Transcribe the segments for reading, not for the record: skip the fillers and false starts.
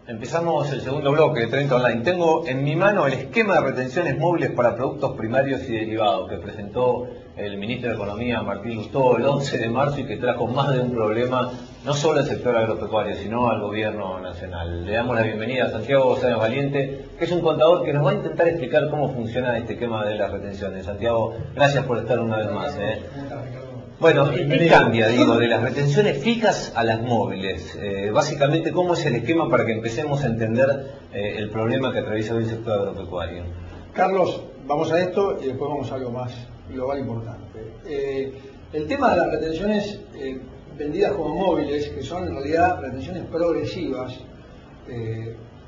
Empezamos el segundo bloque de Trend Online. Tengo en mi mano el esquema de retenciones móviles para productos primarios y derivados que presentó el ministro de Economía, Martín Lustó, el 11 de marzo y que trajo más de un problema, no solo al sector agropecuario, sino al gobierno nacional. Le damos la bienvenida a Santiago Sáenz Valiente, que es un contador que nos va a intentar explicar cómo funciona este esquema de las retenciones. Santiago, gracias por estar una vez más. Bueno, ¿qué cambia, de las retenciones fijas a las móviles? Básicamente, ¿cómo es el esquema para que empecemos a entender el problema que atraviesa hoy el sector agropecuario? Carlos, vamos a esto y después vamos a algo más global importante. El tema de las retenciones vendidas como móviles, que son en realidad retenciones progresivas,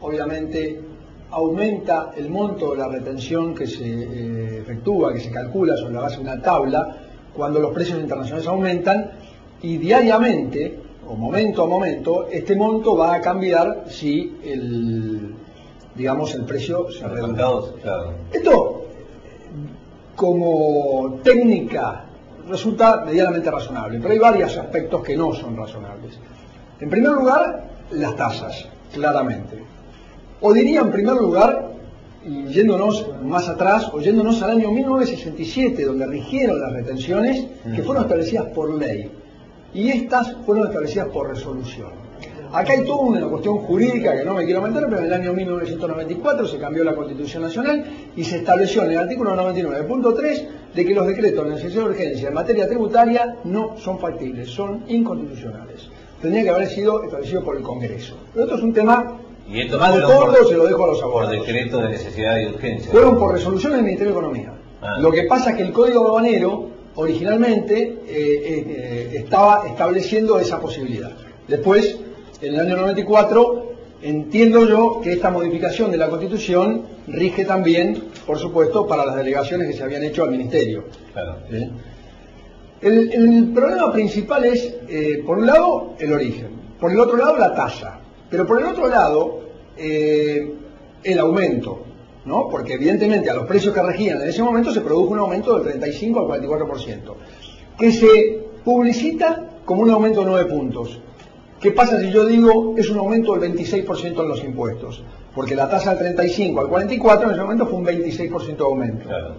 obviamente aumenta el monto de la retención que se efectúa, que se calcula sobre la base de una tabla, cuando los precios internacionales aumentan, y diariamente, o momento a momento, este monto va a cambiar si el precio se reduce. Claro. Esto, como técnica, resulta medianamente razonable, pero hay varios aspectos que no son razonables. En primer lugar, las tasas, claramente. O diría, en primer lugar, y yéndonos más atrás, o yéndonos al año 1967, donde rigieron las retenciones, que fueron establecidas por ley, y estas fueron establecidas por resolución. Acá hay toda una cuestión jurídica que no me quiero meter, pero en el año 1994 se cambió la Constitución Nacional y se estableció en el artículo 99.3 de que los decretos de necesidad de urgencia en materia tributaria no son factibles, son inconstitucionales. Tendría que haber sido establecido por el Congreso. Pero esto es un tema y esto más de fondo, se lo dejo a los abogados. Por decreto de necesidad y urgencia. Fueron por resolución del Ministerio de Economía. Lo que pasa es que el Código Aduanero originalmente estaba estableciendo esa posibilidad. Después, en el año 94, entiendo yo que esta modificación de la Constitución rige también, por supuesto, para las delegaciones que se habían hecho al Ministerio. Claro. ¿Sí? El problema principal es, por un lado, el origen. Por el otro lado, la tasa. Pero por el otro lado, el aumento, ¿no? Porque evidentemente a los precios que regían en ese momento se produjo un aumento del 35 al 44%, que se publicita como un aumento de 9 puntos. ¿Qué pasa si yo digo es un aumento del 26% en los impuestos? Porque la tasa del 35 al 44 en ese momento fue un 26% de aumento. Claro.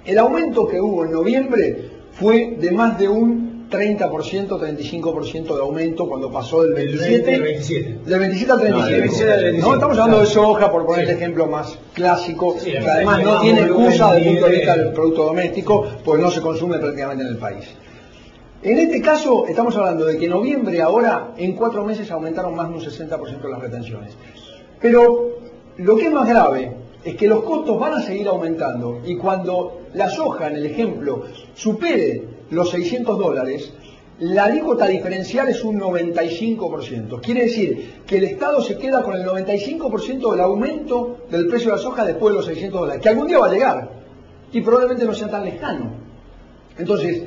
El aumento que hubo en noviembre fue de más de un 30%, 35% de aumento cuando pasó del 27 al 37. No, estamos hablando de soja, por poner el ejemplo más clásico, que además no tiene excusa desde el punto de vista del producto doméstico, pues no se consume prácticamente en el país. En este caso, estamos hablando de que en noviembre ahora, en 4 meses, aumentaron más de un 60% las retenciones. Pero lo que es más grave es que los costos van a seguir aumentando, y cuando la soja, en el ejemplo, supere los $600, la alícuota diferencial es un 95%. Quiere decir que el Estado se queda con el 95% del aumento del precio de la soja después de los $600, que algún día va a llegar, y probablemente no sea tan lejano. Entonces,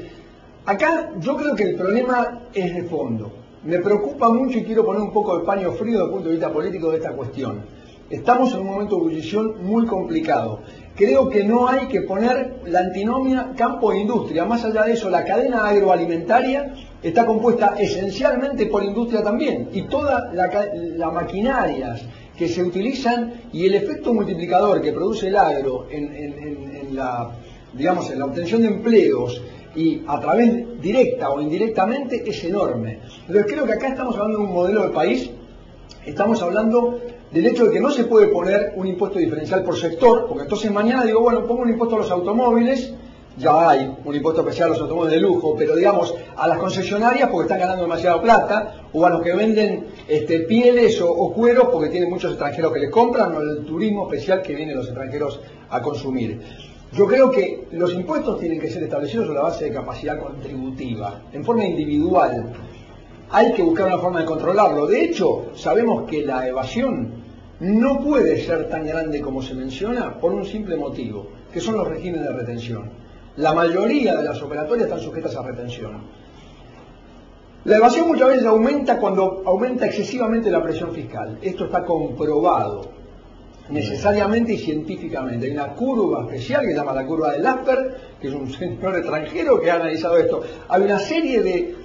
acá yo creo que el problema es de fondo. Me preocupa mucho y quiero poner un poco de paño frío desde el punto de vista político de esta cuestión. Estamos en un momento de ebullición muy complicado. Creo que no hay que poner la antinomia campo e industria. Más allá de eso, la cadena agroalimentaria está compuesta esencialmente por industria también. Y todas las maquinarias que se utilizan y el efecto multiplicador que produce el agro en la obtención de empleos y a través directa o indirectamente es enorme. Entonces creo que acá estamos hablando de un modelo de país, estamos hablando del hecho de que no se puede poner un impuesto diferencial por sector, porque entonces mañana digo, bueno, pongo un impuesto a los automóviles, ya hay un impuesto especial a los automóviles de lujo, pero digamos a las concesionarias porque están ganando demasiada plata, o a los que venden pieles o cueros porque tienen muchos extranjeros que les compran, o el turismo especial que vienen los extranjeros a consumir. Yo creo que los impuestos tienen que ser establecidos sobre la base de capacidad contributiva, en forma individual. Hay que buscar una forma de controlarlo. De hecho, sabemos que la evasión no puede ser tan grande como se menciona por un simple motivo, que son los regímenes de retención. La mayoría de las operatorias están sujetas a retención. La evasión muchas veces aumenta cuando aumenta excesivamente la presión fiscal. Esto está comprobado necesariamente y científicamente. Hay una curva especial que se llama la curva de Laffer, que es un señor extranjero que ha analizado esto. Hay una serie de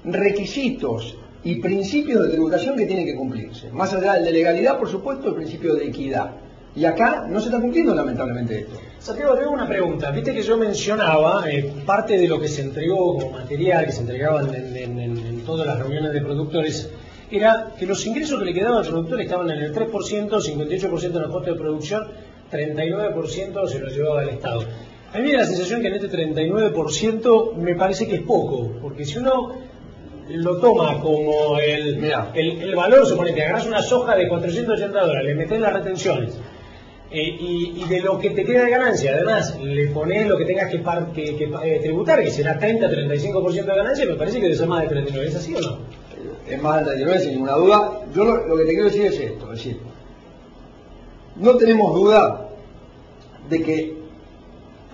requisitos y principios de tributación que tienen que cumplirse. Más allá del de legalidad, por supuesto, el principio de equidad. Y acá no se está cumpliendo lamentablemente esto. Santiago, tengo una pregunta. Viste que yo mencionaba parte de lo que se entregó como material, que se entregaban en todas las reuniones de productores, era que los ingresos que le quedaban al productor estaban en el 3%, 58% en los costos de producción, 39% se lo llevaba el Estado. A mí me da la sensación que en este 39% me parece que es poco, porque si uno lo toma como el valor, supone que agarras una soja de $480, le metes las retenciones, y de lo que te queda de ganancia, además, le pones lo que tengas que tributar, que será 30-35% de ganancia, me parece que debe ser más de 39%. ¿Es así o no? Es más de 39, sin ninguna duda. Yo lo que te quiero decir es esto, es decir, no tenemos duda de que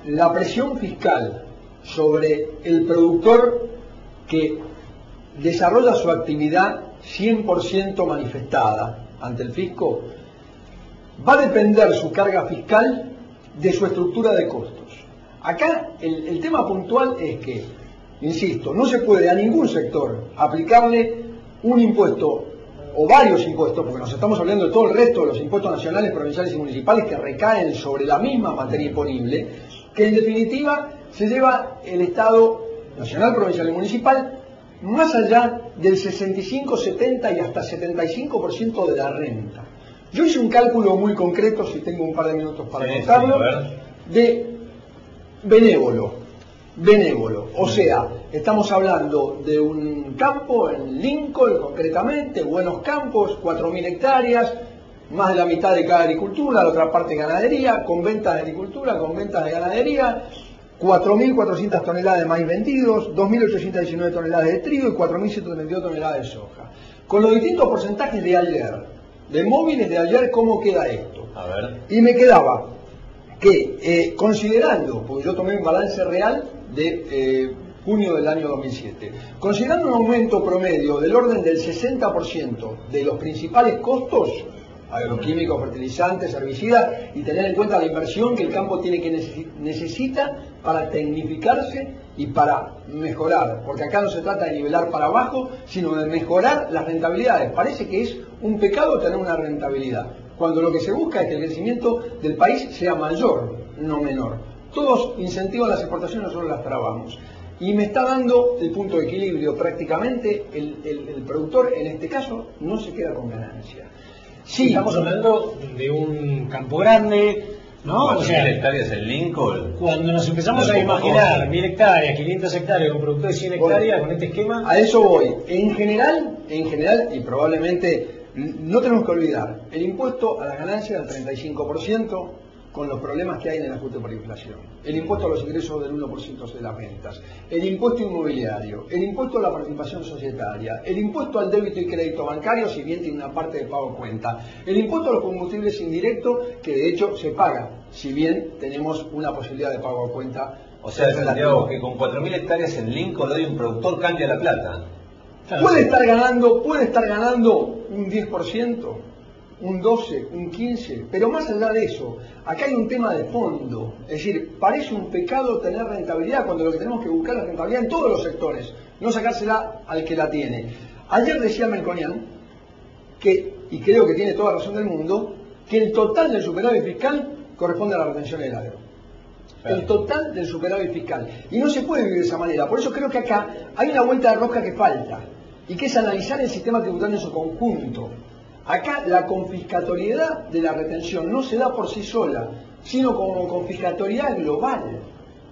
la presión fiscal sobre el productor que desarrolla su actividad 100% manifestada ante el fisco, va a depender su carga fiscal de su estructura de costos. Acá el tema puntual es que, insisto, no se puede a ningún sector aplicarle un impuesto o varios impuestos, porque nos estamos hablando de todo el resto de los impuestos nacionales, provinciales y municipales que recaen sobre la misma materia imponible, que en definitiva se lleva el Estado nacional, provincial y municipal más allá del 65, 70 y hasta 75% de la renta. Yo hice un cálculo muy concreto, si tengo un par de minutos para contarlo, de benévolo. O sea, estamos hablando de un campo en Lincoln, concretamente, buenos campos, 4.000 hectáreas, más de la mitad de cada agricultura, la otra parte ganadería, con ventas de agricultura, con ventas de ganadería, 4.400 toneladas de maíz vendidos, 2.819 toneladas de trigo y 4.132 toneladas de soja. Con los distintos porcentajes de ayer, de móviles de ayer, ¿cómo queda esto? A ver. Y me quedaba que, considerando, porque yo tomé un balance real de junio del año 2007, considerando un aumento promedio del orden del 60% de los principales costos, agroquímicos, fertilizantes, herbicidas, y tener en cuenta la inversión que el campo tiene que necesita para tecnificarse y para mejorar, porque acá no se trata de nivelar para abajo, sino de mejorar las rentabilidades. Parece que es un pecado tener una rentabilidad, cuando lo que se busca es que el crecimiento del país sea mayor, no menor. Todos incentivan las exportaciones, nosotros las trabamos. Y me está dando el punto de equilibrio prácticamente, el productor en este caso no se queda con ganancia. Sí, estamos hablando de un campo grande, ¿no? O sea, 1.000 hectáreas en Lincoln. Cuando nos empezamos a imaginar 1.000 hectáreas, 500 hectáreas, un productor de 100 hectáreas, con este esquema... A eso voy. En general, y probablemente no tenemos que olvidar, el impuesto a las ganancias del 35%, con los problemas que hay en el ajuste por inflación, el impuesto a los ingresos del 1% de las ventas, el impuesto inmobiliario, el impuesto a la participación societaria, el impuesto al débito y crédito bancario, si bien tiene una parte de pago a cuenta, el impuesto a los combustibles indirectos, que de hecho se paga, si bien tenemos una posibilidad de pago a cuenta. O sea, Santiago, que con 4.000 hectáreas en Lincoln hoy un productor cambia la plata. Puede estar ganando un 10%, un 12, un 15, pero más allá de eso, acá hay un tema de fondo. Es decir, parece un pecado tener rentabilidad cuando lo que tenemos que buscar es rentabilidad en todos los sectores, no sacársela al que la tiene. Ayer decía Melconian, y creo que tiene toda razón del mundo, que el total del superávit fiscal corresponde a la retención del agro. El total del superávit fiscal. Y no se puede vivir de esa manera. Por eso creo que acá hay una vuelta de rosca que falta, y que es analizar el sistema tributario en su conjunto. Acá la confiscatoriedad de la retención no se da por sí sola, sino como confiscatoriedad global.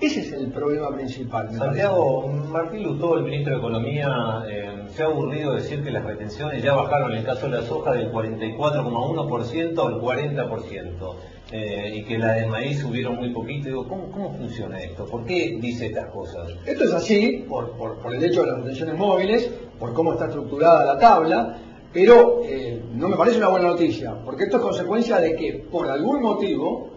Ese es el problema principal. Santiago, Martín Lustó, el ministro de Economía, se ha aburrido de decir que las retenciones ya bajaron en el caso de la soja del 44,1% al 40%, y que la de maíz subieron muy poquito. Digo, ¿cómo funciona esto? ¿Por qué dice estas cosas? Esto es así por el hecho de las retenciones móviles, por cómo está estructurada la tabla, pero no me parece una buena noticia, porque esto es consecuencia de que, por algún motivo,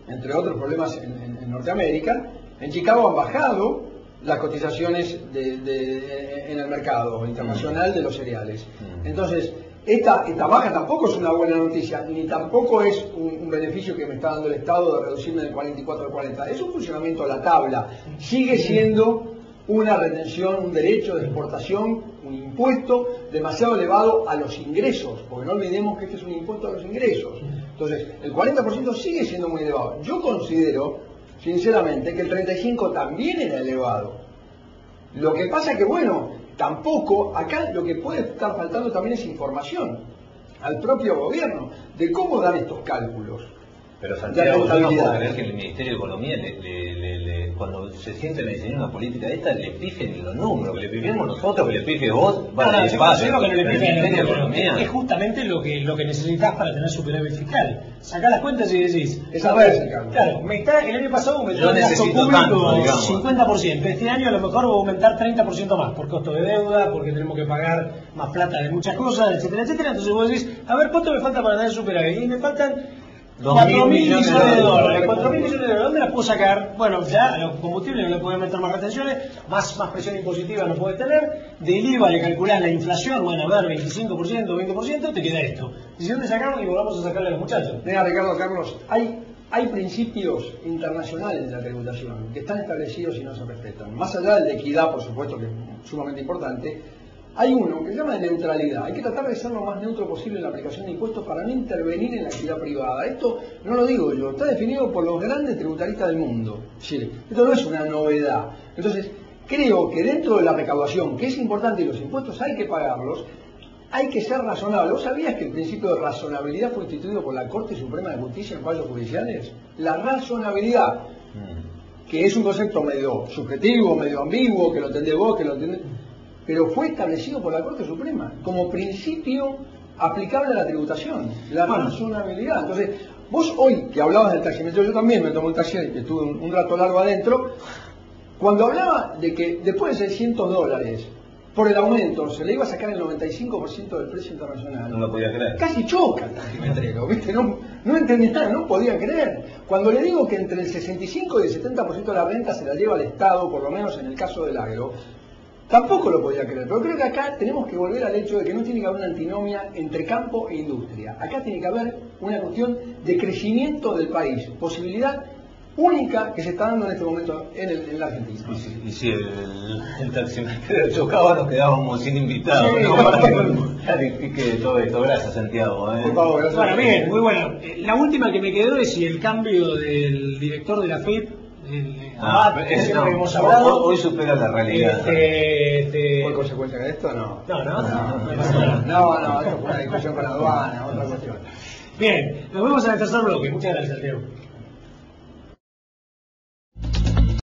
entre otros problemas en Norteamérica, en Chicago han bajado las cotizaciones en el mercado internacional de los cereales. Entonces, esta baja tampoco es una buena noticia, ni tampoco es un beneficio que me está dando el Estado de reducirme del 44 al 40. Es un funcionamiento a la tabla. Sigue siendo una retención, un derecho de exportación, un impuesto demasiado elevado a los ingresos, porque no olvidemos que este es un impuesto a los ingresos. Entonces, el 40% sigue siendo muy elevado. Yo considero, sinceramente, que el 35% también era elevado. Lo que pasa que, bueno, tampoco, acá lo que puede estar faltando también es información al propio gobierno de cómo dan estos cálculos. Pero Santiago, yo no puedo creer que el Ministerio de Economía, cuando se sienten a diseñar una política de esta, le pifen los números, que le pifemos nosotros, que le pife vos, vale, yo creo que no le pifen el Ministerio de Economía. Es justamente lo que necesitas para tener superávit fiscal. Sacá las cuentas y decís, a ver, claro, el año pasado aumentó el gasto público 50%, este año a lo mejor va a aumentar 30% más, por costo de deuda, porque tenemos que pagar más plata de muchas cosas, etcétera, etcétera. Entonces vos decís, a ver, ¿cuánto me falta para tener superávit? Y me faltan 4.000 millones de dólares. 4.000 millones de dólares. ¿Dónde las puedo sacar? Bueno, ya a los combustibles no le pueden meter más retenciones, más presión impositiva no puede tener. Del IVA le calculás la inflación, bueno, a ver, 25%, 20%, te queda esto. ¿Y dónde sacamos? Y volvamos a sacarle a los muchachos. Mira, Ricardo, Carlos, hay principios internacionales de la tributación que están establecidos y no se respetan. Más allá del de equidad, por supuesto, que es sumamente importante, hay uno que se llama de neutralidad. Hay que tratar de ser lo más neutro posible en la aplicación de impuestos para no intervenir en la actividad privada. Esto no lo digo yo, está definido por los grandes tributaristas del mundo. Sí, esto no es una novedad. Entonces, creo que dentro de la recaudación, que es importante y los impuestos hay que pagarlos, hay que ser razonable. ¿Vos sabías que el principio de razonabilidad fue instituido por la Corte Suprema de Justicia en fallos judiciales? La razonabilidad, que es un concepto medio subjetivo, medio ambiguo, que lo entendés vos, que lo entendés, pero fue establecido por la Corte Suprema como principio aplicable a la tributación, la razonabilidad. Entonces, vos hoy que hablabas del taxímetro, yo también me tomé un taxi, estuve un rato largo adentro, cuando hablaba de que después de $600 por el aumento se le iba a sacar el 95% del precio internacional. No lo podía creer. Casi choca el taximetrero, ¿viste? No entendía nada, no podía creer. Cuando le digo que entre el 65 y el 70% de la renta se la lleva el Estado, por lo menos en el caso del agro, tampoco lo podía creer, pero creo que acá tenemos que volver al hecho de que no tiene que haber una antinomia entre campo e industria. Acá tiene que haber una cuestión de crecimiento del país, posibilidad única que se está dando en este momento en la Argentina. Y si el taximetrero chocaba, nos quedábamos sin invitados. Sí, ¿no? Para que clarifique todo esto. Gracias, Santiago. Por favor, gracias. Bueno, bien, muy bueno. La última que me quedó es si el cambio del director de la FIP, hemos hablado, hoy supera la realidad. ¿Por consecuencia de esto? No. No, esto fue una discusión con la aduana, otra cuestión. Bien, nos vemos en el tercer bloque. Muchas gracias, Santiago.